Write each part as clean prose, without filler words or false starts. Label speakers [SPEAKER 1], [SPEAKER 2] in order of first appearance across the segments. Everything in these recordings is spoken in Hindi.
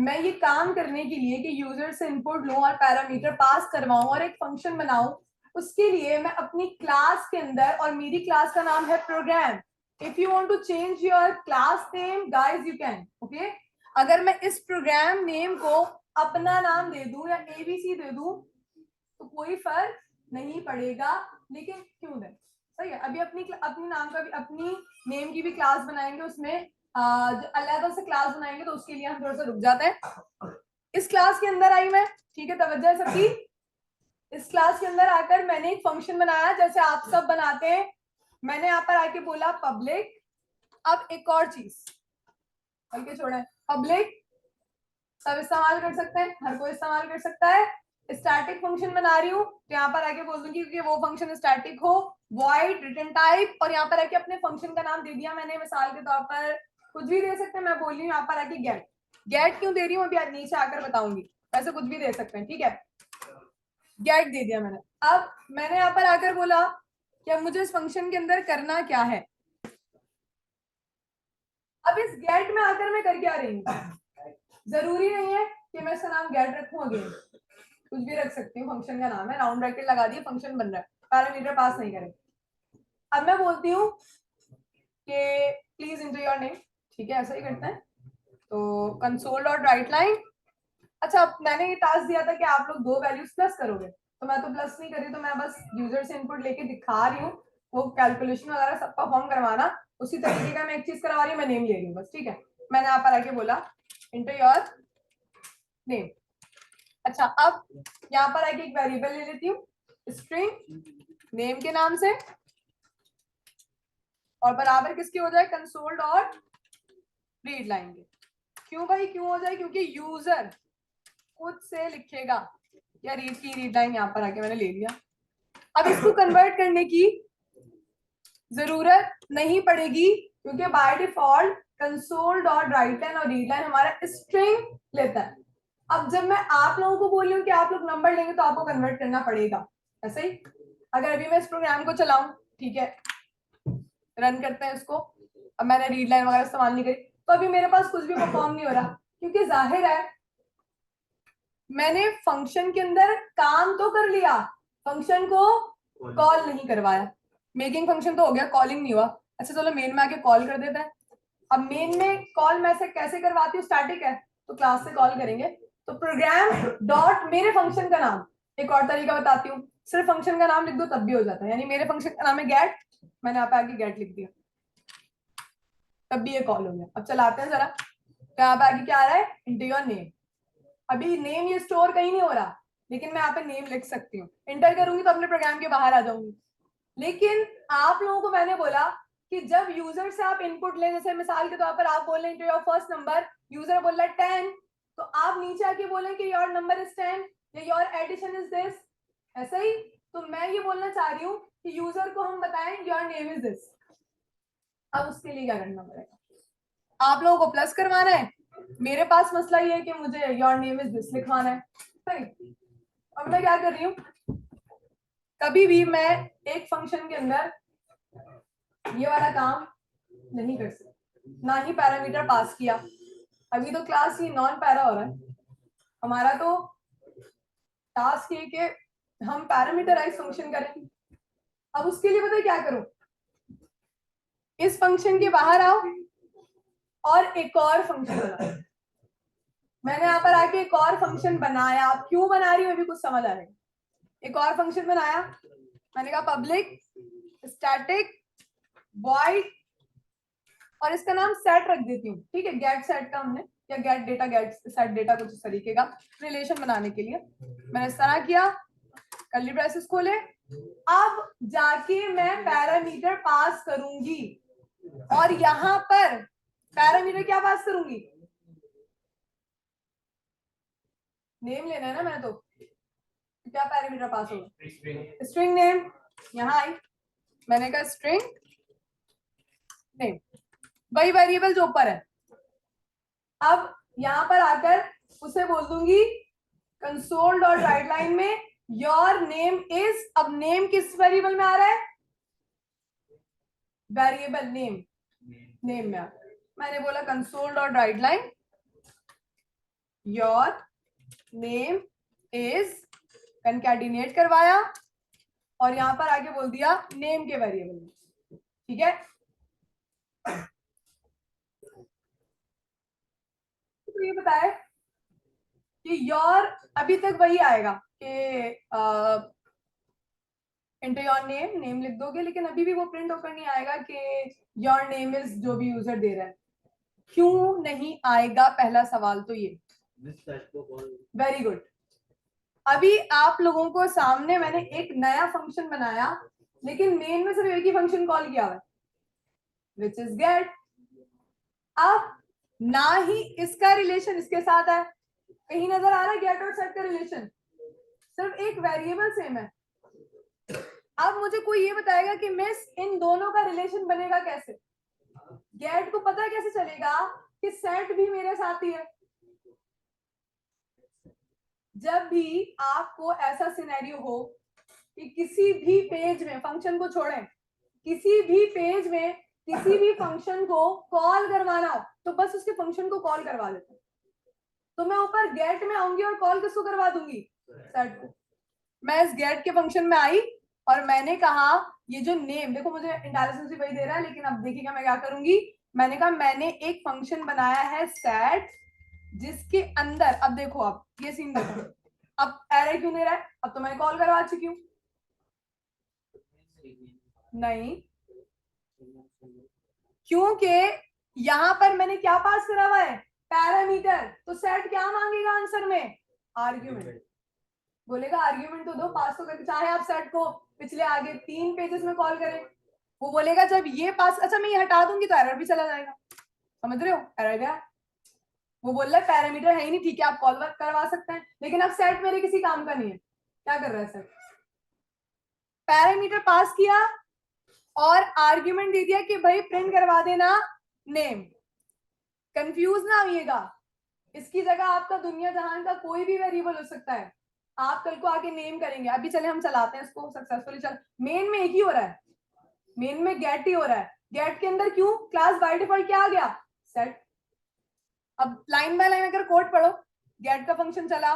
[SPEAKER 1] मैं ये काम करने के लिए कि यूजर से इनपुट लूं और पैरामीटर पास करवाऊं और एक फंक्शन बनाऊं, उसके लिए मैं अपनी क्लास के अंदर, और मेरी क्लास का नाम है program. If you want to change your class name guys you can, okay. अगर मैं इस प्रोग्राम नेम को अपना नाम दे दूं या एबीसी दे दूं तो कोई फर्क नहीं पड़ेगा, लेकिन क्यों दें? सही है। अभी अपनी नाम का भी, अपनी नेम की भी क्लास बनाएंगे, उसमें जो अलग से क्लास बनाएंगे, तो उसके लिए हम थोड़ा सा रुक जाते हैं। इस क्लास के अंदर आई मैं, ठीक है, तवज्जो है सबकी। इस क्लास के अंदर आकर मैंने एक फंक्शन बनाया जैसे आप सब बनाते हैं। मैंने यहाँ पर आके बोला पब्लिक। अब एक और चीज बल्कि छोड़े, पब्लिक सब इस्तेमाल कर सकते हैं, हर कोई इस्तेमाल कर सकता है। स्टैटिक फंक्शन बना रही हूँ तो यहाँ पर आके बोल दूंगी कि वो फंक्शन स्टैटिक हो, वॉइड रिटर्न टाइप, और यहाँ पर आके अपने फंक्शन का नाम दे दिया मैंने। मिसाल के तौर पर कुछ भी दे सकते हैं, मैं बोल रही हूँ यहाँ पर आके गेट। गेट क्यों दे रही हूँ अभी नीचे आकर बताऊंगी, वैसे कुछ भी दे सकते हैं, ठीक है। गेट दे दिया मैंने। अब मैंने यहाँ पर आकर बोला कि अब मुझे इस फंक्शन के अंदर करना क्या है। अब इस गेट में आकर मैं कर क्या रही हूँ, जरूरी नहीं है कि मैं इसका नाम गेट रखूं, अगेन कुछ भी रख सकती हूँ। फंक्शन का नाम है, राउंड ब्रैकेट लगा दिए, फंक्शन बन रहा है, पैरामीटर पास नहीं करें। अब मैं बोलती हूँ कि प्लीज इंटर योर नेम, ठीक है, ऐसा ही करते हैं। तो कंसोल डॉट राइट लाइन। अच्छा, मैंने ये टास्क दिया था कि आप लोग दो वैल्यूज प्लस करोगे, तो मैं तो प्लस नहीं कर रही, तो मैं बस यूजर से इनपुट लेके दिखा रही हूँ, वो कैलकुलेशन वगैरह सब परफॉर्म करवाना। उसी तरीके का मैं एक चीज करवा रही हूँ, मैं नेम ले रही हूँ बस, ठीक है। मैंने यहाँ पर आके बोला इंटर योर नेम। अच्छा, अब यहाँ पर आके एक वेरिएबल ले लेती हूँ, स्ट्रिंग नेम के नाम से, और बराबर किसके हो जाए, कंसोल डॉट रीड लाइन के। क्यों भाई, क्यों हो जाए? क्योंकि यूजर खुद से लिखेगा, या रीड की रीड लाइन यहाँ पर आके मैंने ले लिया। अब इसको कन्वर्ट करने की जरूरत नहीं पड़ेगी, क्योंकि by default console dot right line और रीड लाइन हमारा स्ट्रिंग लेता है। अब जब मैं आप लोगों को बोल रही हूँ कि आप लोग नंबर लेंगे तो आपको कन्वर्ट करना पड़ेगा, ऐसे ही। अगर अभी मैं इस प्रोग्राम को चलाऊं, ठीक है, रन करते हैं इसको, अब मैंने रीड लाइन वगैरह इस्तेमाल नहीं करी, तो अभी मेरे पास कुछ भी परफॉर्म नहीं हो रहा, क्योंकि जाहिर है मैंने फंक्शन के अंदर काम तो कर लिया, फंक्शन को कॉल नहीं करवाया। मेकिंग फंक्शन तो हो गया, कॉलिंग नहीं हुआ। अच्छा चलो मेन में आके कॉल कर देते हैं। अब मेन में कॉल मैं से कैसे करवाती हूँ, स्टैटिक है तो क्लास से कॉल करेंगे। तो प्रोग्राम डॉट मेरे फंक्शन का नाम, एक और तरीका बताती हूँ, सिर्फ फंक्शन का नाम लिख दो तब भी हो जाता है। यानी मेरे फंक्शन का नाम है गेट, मैंने यहाँ पे आगे गेट लिख दिया, तब भी ये कॉल हो गया। अब चलाते हैं जरा, तो यहाँ पे आगे क्या आ रहा है, इंटर योर नेम। अभी नेम ये स्टोर कहीं नहीं हो रहा, लेकिन मैं यहाँ पे नेम लिख सकती हूँ। इंटर करूंगी तो अपने प्रोग्राम के बाहर आ जाऊंगी। लेकिन आप लोगों को मैंने बोला कि जब यूजर से आप इनपुट लें, जैसे मिसाल के तौर पर आप बोल रहे हैं योर फर्स्ट नंबर, यूजर बोल रहा है 10, तो आप नीचे आके बोलें कि योर नंबर इज 10 या योर एडिशन इज दिस, ऐसा ही। तो मैं ये बोलना चाह रही हूँ कि यूजर को हम बताएं योर नेम इज दिस। अब उसके लिए क्या करना पड़ेगा, आप लोगों को प्लस करवाना है, मेरे पास मसला ये है कि मुझे योर नेम इज दिस लिखवाना है, सही। अब मैं क्या कर रही हूँ, कभी भी मैं एक फंक्शन के अंदर ये वाला काम नहीं कर सकती, ना ही पैरामीटर पास किया। अभी तो क्लास ही नॉन पैरा हो रहा है हमारा, तो टास्क ये कि हम पैरामीटराइज फंक्शन करें। अब उसके लिए पता है क्या करूं, इस फंक्शन के बाहर आओ और एक और फंक्शन बनाओ। मैंने यहाँ पर आके एक और फंक्शन बनाया, आप क्यों बना रही हो अभी कुछ समझ आ रहा है। एक और फंक्शन बनाया, मैंने कहा पब्लिक स्टैटिक वॉइड, और इसका नाम सेट रख देती हूँ, ठीक है, गेट सेट का हमने, या gate data, get set data, कुछ इस तरीके का रिलेशन बनाने के लिए मैंने इस तरह किया। कर्ली ब्रेसेस खोले, अब जाके मैं पैरामीटर पास करूंगी, और यहां पर पैरामीटर क्या पास करूंगी, नेम लेना है ना मैंने, तो क्या पैरामीटर पास होगा, स्ट्रिंग नेम। यहां आई, मैंने कहा स्ट्रिंग नेम, वही वेरिएबल जो ऊपर है। अब यहां पर आकर उसे बोल दूंगी कंसोल डॉट राइट लाइन में योर नेम इज, अब नेम किस वेरिएबल में आ रहा है, वेरिएबल नेम, नेम में मैंने बोला console dot right line your name is, concatenate करवाया और यहां पर आगे बोल दिया नेम के वेरिएबल में, ठीक है। तो ये बताए कि योर अभी तक वही आएगा कि इंटर योर नेम, नेम लिख दोगे, लेकिन अभी भी वो प्रिंट होकर नहीं आएगा कि योर नेम इज जो भी यूजर दे रहा है। क्यों नहीं आएगा, पहला सवाल तो ये। Very good. अभी आप लोगों को सामने मैंने एक नया फंक्शन बनाया, लेकिन मेन में सिर्फ एक ही फंक्शन कॉल किया हुआ है, विच इज गेट। अब ना ही इसका रिलेशन इसके साथ है, कहीं नजर आ रहा है गेट और सेट का रिलेशन, सिर्फ एक वेरिएबल सेम है। अब मुझे कोई ये बताएगा कि मिस इन दोनों का रिलेशन बनेगा कैसे। गेट को पता कैसे चलेगा कि सेट भी मेरे साथ ही है। जब भी आपको ऐसा सिनेरियो हो कि किसी भी पेज में, फंक्शन को छोड़ें, किसी भी पेज में किसी भी फंक्शन को कॉल करवाना हो, तो बस उसके फंक्शन को कॉल करवा देते हैं। तो मैं ऊपर गेट में आऊंगी और कॉल किसको करवा दूंगी, सेट को। मैं इस गेट के फंक्शन में आई और मैंने कहा ये जो नेम, देखो मुझे इंटेलिजेंस भी वही दे रहा है, लेकिन अब देखिएगा मैं क्या करूंगी। मैंने कहा मैंने एक फंक्शन बनाया है सेट, जिसके अंदर, अब देखो, अब ये सीन देखो, अब एरर क्यों दे रहा है, अब तो मैं कॉल करवा चुकी हूँ। नहीं, क्योंकि यहां पर मैंने क्या पास करा हुआ है, पैरामीटर। तो सेट क्या मांगेगा आंसर में, आर्ग्यूमेंट। बोलेगा आर्ग्यूमेंट तो दो, पास तो करके, चाहे आप सेट को पिछले आगे 3 पेजेस में कॉल करें, वो बोलेगा जब ये पास, अच्छा मैं ये हटा दूंगी तो एरर भी चला जाएगा। समझ रहे हो, एरर गया। वो बोल रहा है पैरामीटर है ही नहीं, ठीक है आप कॉल वर्क करवा सकते हैं, लेकिन अब सेट मेरे किसी काम का नहीं है। क्या कर रहा है सेट, पैरामीटर पास किया और आर्ग्यूमेंट दे दिया कि भाई प्रिंट करवा देना नेम। कंफ्यूज ना होइएगा, इसकी जगह आपका दुनिया जहान का कोई भी वेरिएबल हो सकता है। आप कल को आके नेम करेंगे, अभी चले हम चलाते हैं इसको सक्सेसफुली। चल, मेन में एक ही हो रहा है, मेन में गेट ही हो रहा है। गेट के अंदर क्यों, क्लास बाय डिफॉल्ट क्या आ गया, सेट। अब लाइन बाय लाइन अगर कोड पढ़ो, गेट का फंक्शन चला,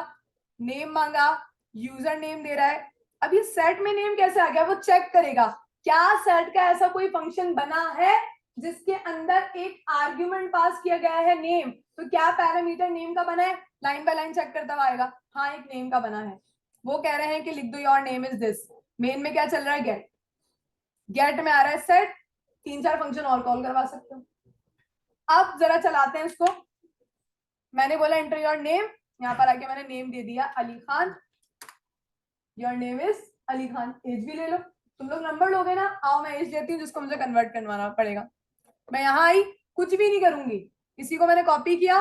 [SPEAKER 1] नेम मांगा, यूजर नेम दे रहा है। अब ये सेट में नेम कैसे आ गया, वो चेक करेगा क्या सेट का ऐसा कोई फंक्शन बना है जिसके अंदर एक आर्ग्यूमेंट पास किया गया है नेम। तो क्या पैरामीटर नेम का बना है, लाइन बाय लाइन चेक करता हुआ आएगा, हाँ एक नेम का बना है। वो कह रहे हैं कि लिख दो your name is this. Main में क्या चल रहा है, गेट। गेट में आ रहा है सेट, 3-4 फंक्शन और कॉल करवा सकते हो। अब जरा चलाते हैं इसको। मैंने बोला एंटर योर नेम, यहाँ पर आके मैंने नेम दे दिया Ali Khan. Your name is Ali Khan. Age भी ले लो, तुम लोग नंबर लोगे ना, आओ मैं एज देती हूँ जिसको मुझे कन्वर्ट करवाना पड़ेगा। मैं यहाँ आई, कुछ भी नहीं करूंगी, इसी को मैंने कॉपी किया,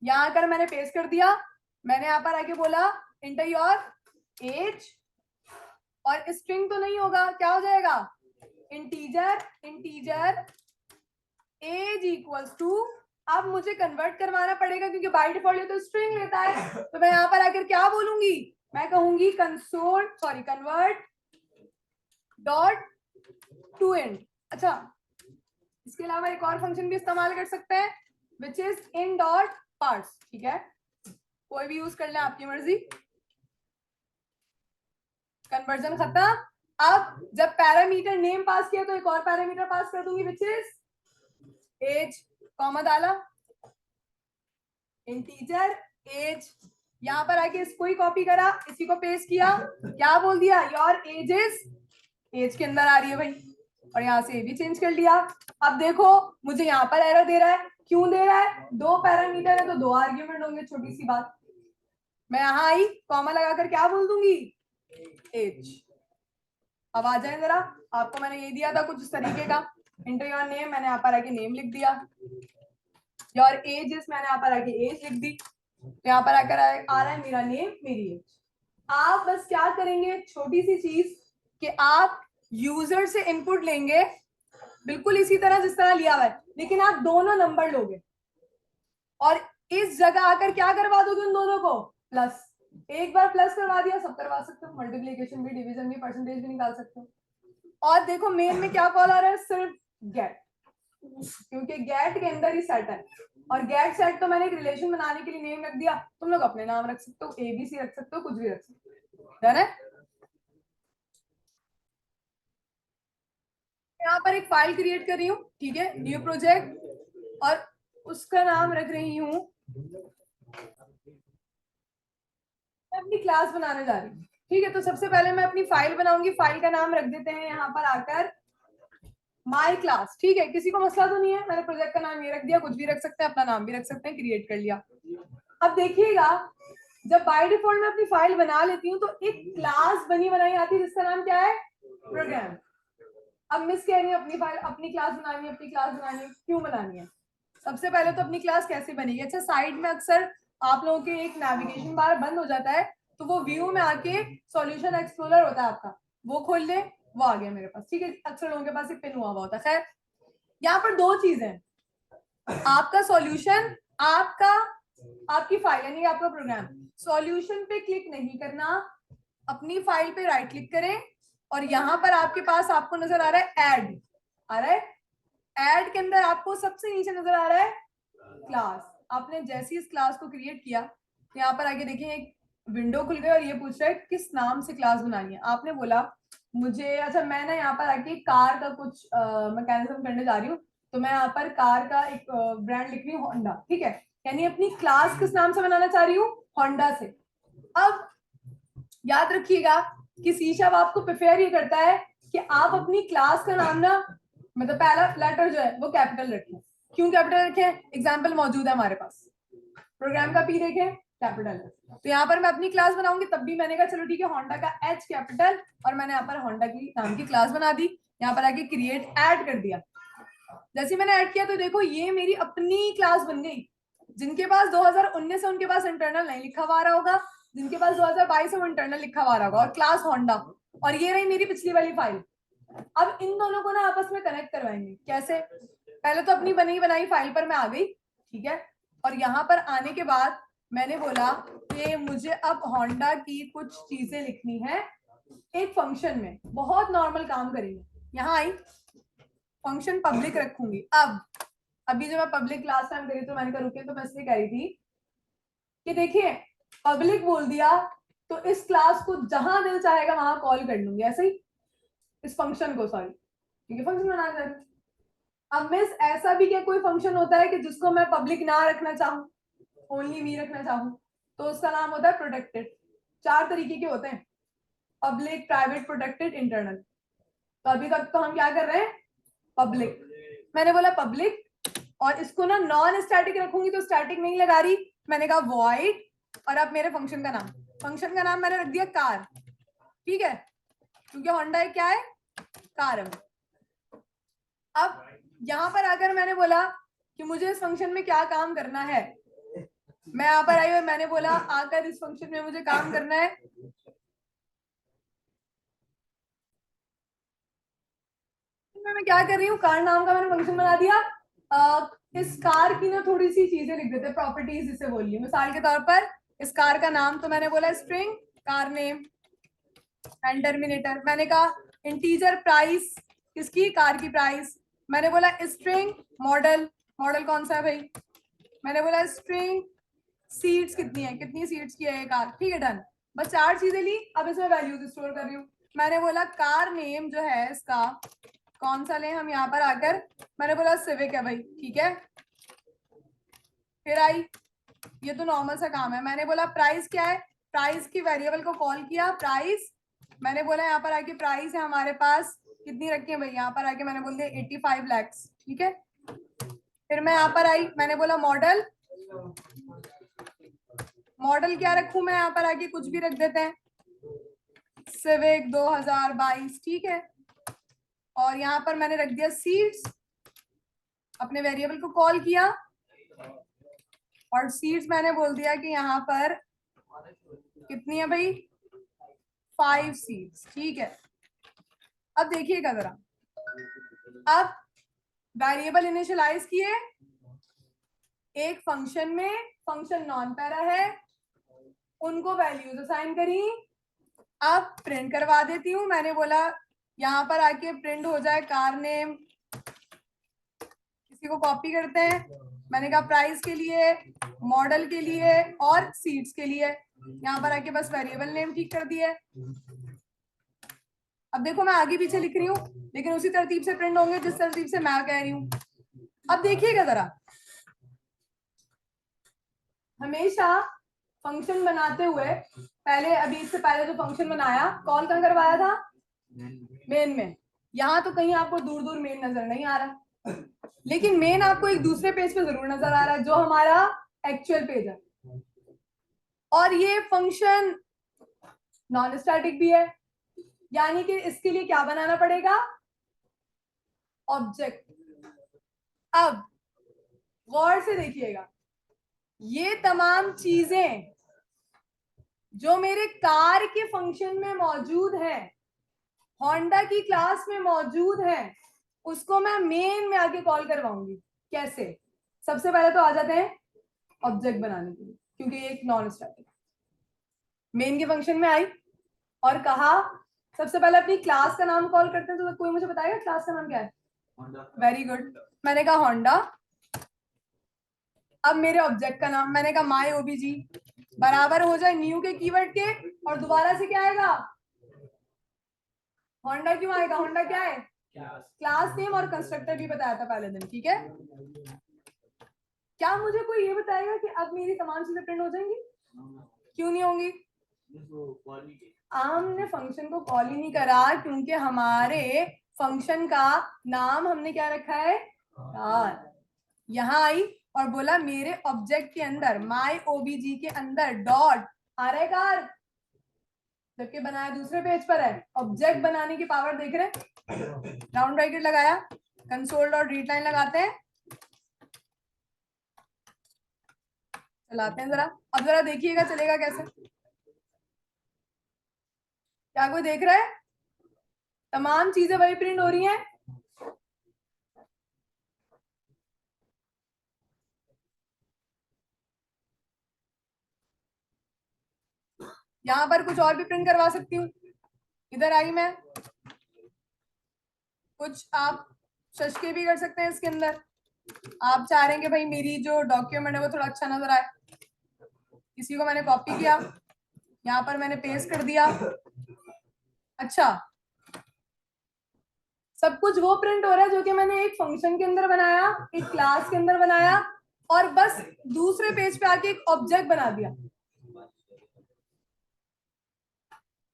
[SPEAKER 1] यहाँ आकर मैंने पेस्ट कर दिया। मैंने यहाँ पर आके बोला एंटर योर एज, और स्ट्रिंग तो नहीं होगा, क्या हो जाएगा, integer. Integer age equals to, अब मुझे कन्वर्ट करवाना पड़ेगा क्योंकि बाय डिफॉल्ट ये तो स्ट्रिंग लेता है। तो मैं यहाँ पर आकर क्या बोलूंगी, मैं कहूंगी console sorry convert dot to and. अच्छा, इसके अलावा एक और फंक्शन भी इस्तेमाल कर सकते हैं which is in dot parts, ठीक है, कोई भी यूज कर लें आपकी मर्जी। कन्वर्जन खत्म। अब जब पैरामीटर नेम पास किया तो एक और पैरामीटर पास कर दूंगी विच इज एज, कॉमा डाला, इंटीजर एज। यहाँ पर आके इसको ही कॉपी करा, इसी को पेस्ट किया, क्या बोल दिया, योर एज इज, एज के अंदर आ रही है भाई, और यहाँ से भी चेंज कर लिया। अब देखो मुझे यहाँ पर एरर दे रहा है, क्यों दे रहा है, 2 पैरामीटर है तो 2 आर्ग्यूमेंट होंगे, छोटी सी बात। मैं यहाँ आई, कॉमा लगाकर क्या बोल दूंगी, एज। अब आ जाए जरा, आपको मैंने ये दिया था कुछ इस तरीके का, इंटर योर नेम, मैंने यहाँ पर आके नेम लिख दिया, योर एज इज, मैंने यहाँ पर आके एज लिख दी, तो यहाँ पर आकर आ रहा है मेरा नेम, मेरी एज। आप बस क्या करेंगे, छोटी सी चीज, कि आप यूजर से इनपुट लेंगे बिल्कुल इसी तरह जिस तरह लिया हुआ है, लेकिन आप दोनों नंबर लोगे और इस जगह आकर क्या करवा दोगे उन दोनों को, प्लस। एक बार प्लस करवा दिया, सब करवा सकते हो, मल्टीप्लीकेशन भी, डिवीजन भी, परसेंटेज भी निकाल सकते हो। और देखो मेन में क्या कॉल आ रहा है, सिर्फ गेट, क्योंकि गेट के अंदर ही सेट है। और गेट सेट तो मैंने एक रिलेशन बनाने के लिए नेम रख दिया, तुम लोग अपने नाम रख सकते हो, ABC रख सकते हो, कुछ भी रख सकते हो, डन है। यहाँ पर एक फाइल क्रिएट कर रही हूँ, ठीक है, न्यू प्रोजेक्ट, और उसका नाम रख रही हूँ, मैं अपनी क्लास बनाने जा रही हूँ, ठीक है। तो सबसे पहले मैं अपनी फाइल बनाऊंगी, फाइल का नाम रख देते हैं यहाँ पर आकर माई क्लास, ठीक है। किसी को मसला तो नहीं है, मैंने प्रोजेक्ट का नाम ये रख दिया, कुछ भी रख सकते हैं, अपना नाम भी रख सकते हैं, क्रिएट कर लिया। अब देखिएगा, जब बाय डिफॉल्ट मैं अपनी फाइल बना लेती हूँ तो एक क्लास बनी बनाई आती है जिसका नाम क्या है, प्रोग्राम। अब मिस कह रही है अपनी फाइल, अपनी क्लास बनानी है, अपनी क्लास बनानी है, क्यों बनानी है? सबसे पहले तो अपनी क्लास कैसे बनेगी? अच्छा, साइड में अक्सर आप लोगों के एक नेविगेशन बार बंद हो जाता है, तो वो व्यू में आके सॉल्यूशन एक्सप्लोरर होता है आपका, वो खोल ले, वो आ गया मेरे पास, ठीक है। अक्सर लोगों के पास एक पिन हुआ होता है। खैर, यहाँ पर दो चीजें, आपका सॉल्यूशन, आपका आपकी फाइल यानी आपका प्रोग्राम। सॉल्यूशन पे क्लिक नहीं करना, अपनी फाइल पे राइट क्लिक करें, और यहां पर आपके पास आपको नजर आ रहा है ऐड, आ रहा है ऐड के अंदर आपको सबसे नीचे नजर आ रहा है क्लास। आपने जैसे इस क्लास को क्रिएट किया, यहाँ पर आगे देखिए एक विंडो खुल गई और ये पूछ रहा है किस नाम से क्लास बनानी है। आपने बोला मुझे, अच्छा मैं ना यहाँ पर आके कार का कुछ मैकेनिज्म करने जा रही हूँ, तो मैं यहाँ पर कार का एक ब्रांड लिख रही हूँ होंडा, ठीक है। यानी अपनी क्लास किस नाम से बनाना चाह रही हूँ, होंडा से। अब याद रखिएगा कि सी शार्प आपको प्रिफेयर ये करता है कि आप अपनी क्लास का नाम ना, मतलब पहला लेटर जो है वो कैपिटल रखें। क्यों कैपिटल रखें? एग्जाम्पल मौजूद है हमारे पास, प्रोग्राम का पी देखें कैपिटल। तो यहाँ पर मैं अपनी क्लास बनाऊंगी, तब भी मैंने कहा चलो ठीक है, होंडा का H कैपिटल, और मैंने यहाँ पर होंडा की नाम की क्लास बना दी। यहाँ पर आके क्रिएट ऐड कर दिया। जैसे मैंने ऐड किया तो देखो ये मेरी अपनी क्लास बन गई। जिनके पास 2019 है उनके पास इंटरनल नहीं लिखा हुआ रहा होगा, जिनके पास 2022 है वो इंटरनल लिखा हुआ रहा होगा, और क्लास होंडा। और ये रही मेरी पिछली वाली फाइल। अब इन दोनों को ना आपस में कनेक्ट करवाएंगे। कैसे? पहले तो अपनी बनी बनाई फाइल पर मैं आ गई, ठीक है, और यहाँ पर आने के बाद मैंने बोला कि मुझे अब होंडा की कुछ चीजें लिखनी है एक फंक्शन में, बहुत नॉर्मल काम करेंगे। यहाँ आई, फंक्शन पब्लिक रखूंगी। अब अभी जो मैं पब्लिक क्लास टाइम करी तो मैंने कहा रुके, तो मैं इसलिए कह रही थी कि देखिए पब्लिक बोल दिया तो इस क्लास को जहां दिल चाहेगा वहां कॉल कर लूंगी, ऐसे ही इस फंक्शन को, सॉरी, ठीक है, फंक्शन बना कर। अब मिस ऐसा भी क्या कोई फंक्शन होता है कि जिसको मैं पब्लिक ना रखना चाहूँ, ओनली मी रखना चाहूँ, तो उसका नाम होता है प्रोटेक्टेड। 4 तरीके के होते हैं, पब्लिक, प्राइवेट, प्रोटेक्टेड, इंटरनल। तो अभी तक तो हम क्या कर रहे हैं, पब्लिक। मैंने बोला पब्लिक, और इसको ना नॉन स्टैटिक रखूंगी तो स्टैटिक नहीं लगा रही, मैंने कहा वॉइड, और अब मेरे फंक्शन का नाम मैंने रख दिया कार, ठीक है, क्योंकि होंडा क्या है, कार है। अब यहां पर आकर मैंने बोला कि मुझे इस फंक्शन में क्या काम करना है, मैं यहाँ पर आई और मैंने बोला आकर इस फंक्शन में मुझे काम करना है। मैं क्या कर रही हूँ, कार नाम का मैंने फंक्शन बना दिया। इस कार की ना थोड़ी सी चीजें लिख देते, प्रॉपर्टीज इसे बोलिए। मिसाल के तौर पर इस कार का नाम तो मैंने बोला string car name and terminator. मैंने कहा इंटीजर प्राइस, किसकी, कार की प्राइस। मैंने बोला स्ट्रिंग मॉडल, मॉडल कौन सा है भाई, मैंने बोला स्ट्रिंग सीट्स कितनी है, कितनी सीट्स की है ये कार, ठीक है, डन। बस 4 चीजें ली। अब इसमें वैल्यूज स्टोर कर रही हूँ। मैंने बोला कार नेम जो है इसका कौन सा लें हम, यहाँ पर आकर मैंने बोला सिविक है भाई, ठीक है। फिर आई, ये तो नॉर्मल सा काम है। मैंने बोला प्राइस क्या है, प्राइस की वेरिएबल को कॉल किया प्राइस। मैंने बोला यहाँ पर आके प्राइस है हमारे पास कितनी रखी है भाई, यहाँ पर आके मैंने बोल दिया 85 लाख, ठीक है। फिर मैं यहाँ पर आई, मैंने बोला मॉडल, मॉडल क्या रखूं मैं, यहाँ पर आके कुछ भी रख देते हैं, सिविक 2022, ठीक है। और यहाँ पर मैंने रख दिया सीट्स, अपने वेरिएबल को कॉल किया, और सीट्स मैंने बोल दिया कि यहाँ पर कितनी है भाई, 5 सीट्स, ठीक है। अब देखिएगा जरा, अब वेरिएबल इनिशियलाइज किए एक फंक्शन में, फंक्शन नॉन पैरा है, उनको वैल्यूज असाइन करी। अब प्रिंट करवा देती हूँ। मैंने बोला यहाँ पर आके प्रिंट हो जाए कार नेम, किसी को कॉपी करते हैं, मैंने कहा प्राइस के लिए, मॉडल के लिए और सीट्स के लिए। यहाँ पर आके बस वेरिएबल नेम ठीक कर दिए। अब देखो मैं आगे पीछे लिख रही हूँ, लेकिन उसी तरतीब से प्रिंट होंगे जिस तरतीब से मैं कह रही हूँ। अब देखिएगा जरा, हमेशा फंक्शन बनाते हुए पहले, अभी इससे पहले जो फंक्शन बनाया कॉल कहाँ करवाया था? मेन में। यहाँ तो कहीं आपको दूर दूर मेन नजर नहीं आ रहा, लेकिन मेन आपको एक दूसरे पेज पे जरूर नजर आ रहा है जो हमारा एक्चुअल पेज है। और ये फंक्शन नॉन स्टैटिक भी है, यानी कि इसके लिए क्या बनाना पड़ेगा? ऑब्जेक्ट। अब गौर से देखिएगा, ये तमाम चीजें जो मेरे कार के फंक्शन में मौजूद है, होंडा की क्लास में मौजूद है, उसको मैं मेन में आके कॉल करवाऊंगी। कैसे? सबसे पहले तो आ जाते हैं ऑब्जेक्ट बनाने के लिए, क्योंकि ये एक नॉन स्टैटिक। मेन के फंक्शन में आई और कहा सबसे पहले अपनी क्लास का नाम कॉल करते हैं। तो कोई मुझे बताएगा क्लास का नाम क्या है? वेरी गुड, मैंने कहा होंडा। अब मेरे ऑब्जेक्ट का नाम मैंने कहा माई ओबीजी, बराबर हो जाए न्यू के कीवर्ड के, और दोबारा से क्या आएगा? होंडा। क्यों आएगा? होंडा क्या है? क्लास नेम, और कंस्ट्रक्टर भी बताया था पहले दिन। ठीक है, क्या मुझे कोई ये बताएगा कि अब मेरी तमाम चीजें प्रिंट हो जाएंगी? क्यों नहीं होंगी? हमने फंक्शन को कॉल ही नहीं करा, क्योंकि हमारे फंक्शन का नाम हमने क्या रखा है? कार। यहां आई और बोला मेरे ऑब्जेक्ट के अंदर, माई ओबीजी के अंदर डॉट आ रहा है कार, जबकि बनाया दूसरे पेज पर है। ऑब्जेक्ट बनाने की पावर देख रहे हैं? राउंड ब्रैकेट लगाया, कंसोल डॉट रीड लाइन लगाते हैं, चलाते हैं जरा। अब जरा देखिएगा चलेगा कैसे। क्या कोई देख रहा है? तमाम चीजें वही प्रिंट हो रही हैं। यहां पर कुछ और भी प्रिंट करवा सकती हूँ। इधर आई मैं, कुछ आप शशके भी कर सकते हैं इसके अंदर। आप चाह रहे हैं कि भाई मेरी जो डॉक्यूमेंट है वो थोड़ा अच्छा नजर आए, किसी को मैंने कॉपी किया, यहाँ पर मैंने पेस्ट कर दिया। अच्छा, सब कुछ वो प्रिंट हो रहा है जो कि मैंने एक फंक्शन के अंदर बनाया, एक क्लास के अंदर बनाया, और बस दूसरे पेज पे आके एक ऑब्जेक्ट बना दिया।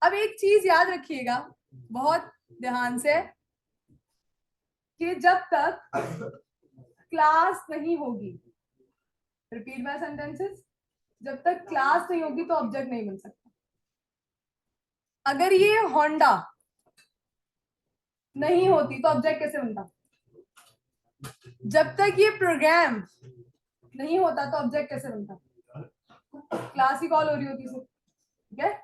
[SPEAKER 1] अब एक चीज याद रखिएगा बहुत ध्यान से, कि जब तक क्लास नहीं होगी, रिपीट माय सेंटेंसेस, जब तक क्लास नहीं होगी तो ऑब्जेक्ट नहीं बन सकता। अगर ये होंडा नहीं होती तो ऑब्जेक्ट कैसे बनता? जब तक ये प्रोग्राम नहीं होता तो ऑब्जेक्ट कैसे बनता? क्लास ही कॉल हो रही होती सिर्फ। ठीक है,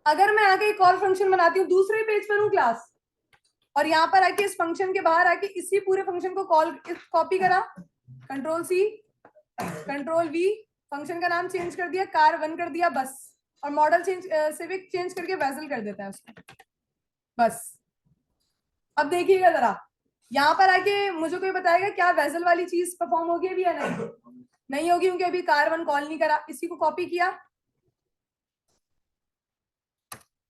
[SPEAKER 1] अगर मैं आके एक कॉल फंक्शन बनाती हूँ, दूसरे पेज पर हूँ क्लास, और यहाँ पर आके इस फंक्शन के बाहर आके इसी पूरे फंक्शन को कॉल कॉपी करा, control C control V, function का नाम चेंज कर दिया, कार 1 कर दिया बस, और मॉडल चेंज, सिविक चेंज करके वेसल कर देता है उसको बस। अब देखिएगा जरा, यहाँ पर आके मुझे कोई बताएगा क्या वेसल वाली चीज परफॉर्म होगी अभी या नहीं? नहीं होगी, क्योंकि अभी कार 1 कॉल नहीं करा। इसी को कॉपी किया,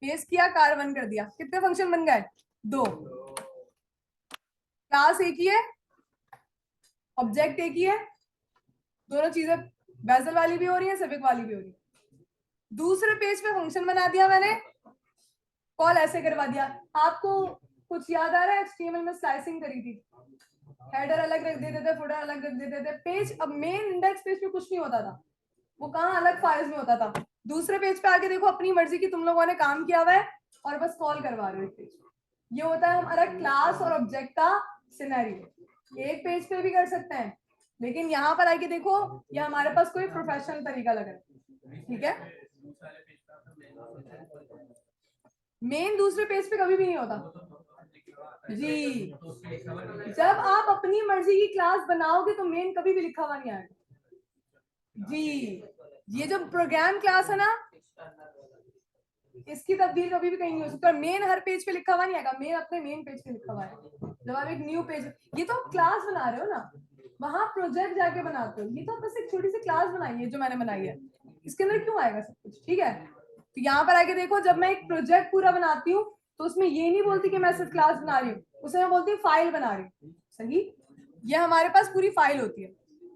[SPEAKER 1] पेस्ट किया, कार 1 कर दिया। कितने फंक्शन बन गए? 2। क्लास एक ही है, ऑब्जेक्ट एक ही है, दोनों चीजें बेजल वाली भी हो रही है, सिविक वाली भी हो रही है। दूसरे पेज पे फंक्शन बना दिया मैंने, कॉल ऐसे करवा दिया। आपको कुछ याद आ रहा है? एचटीएमएल में स्लाइसिंग करी थी, हेडर अलग रख देते थे, फुटर अलग रख देते थे, पेज, अब मेन इंडेक्स पेज पे कुछ नहीं होता था, वो कहाँ अलग फाइल्स में होता था। दूसरे पेज पे आके देखो, अपनी मर्जी की तुम लोगों ने काम किया हुआ है और बस कॉल करवा रहे हो एक पेज। ये होता है हमारा क्लास और ऑब्जेक्ट का सिनेरियो। एक पेज पे भी कर सकते हैं, लेकिन यहाँ पर आके देखो, ये हमारे पास कोई प्रोफेशनल तरीका लग रहा है। ठीक है, मेन दूसरे पेज पे कभी भी नहीं होता जी। जब आप अपनी मर्जी की क्लास बनाओगे तो मेन कभी भी लिखा हुआ नहीं आएगा जी। ये जो प्रोग्राम क्लास है ना, इसकी तब्दील कभी भी कहीं नहीं हो सकती, और मेन हर पेज पे लिखा हुआ नहीं आएगा, मेन अपने मेन पेज पे लिखा हुआ है। जब आप एक न्यू पेज, ये तो क्लास बना रहे हो ना, वहां प्रोजेक्ट जाके बनाते हो। ये तो बस एक छोटी सी क्लास बनाई है जो मैंने बनाई है, इसके अंदर क्यों आएगा सब कुछ, ठीक है। तो यहाँ पर आके देखो, जब मैं एक प्रोजेक्ट पूरा बनाती हूँ तो उसमें ये नहीं बोलती कि मैं सिर्फ क्लास बना रही हूँ, उसमें मैं बोलती हूँ फाइल बना रही हूँ, सही। ये हमारे पास पूरी फाइल होती है।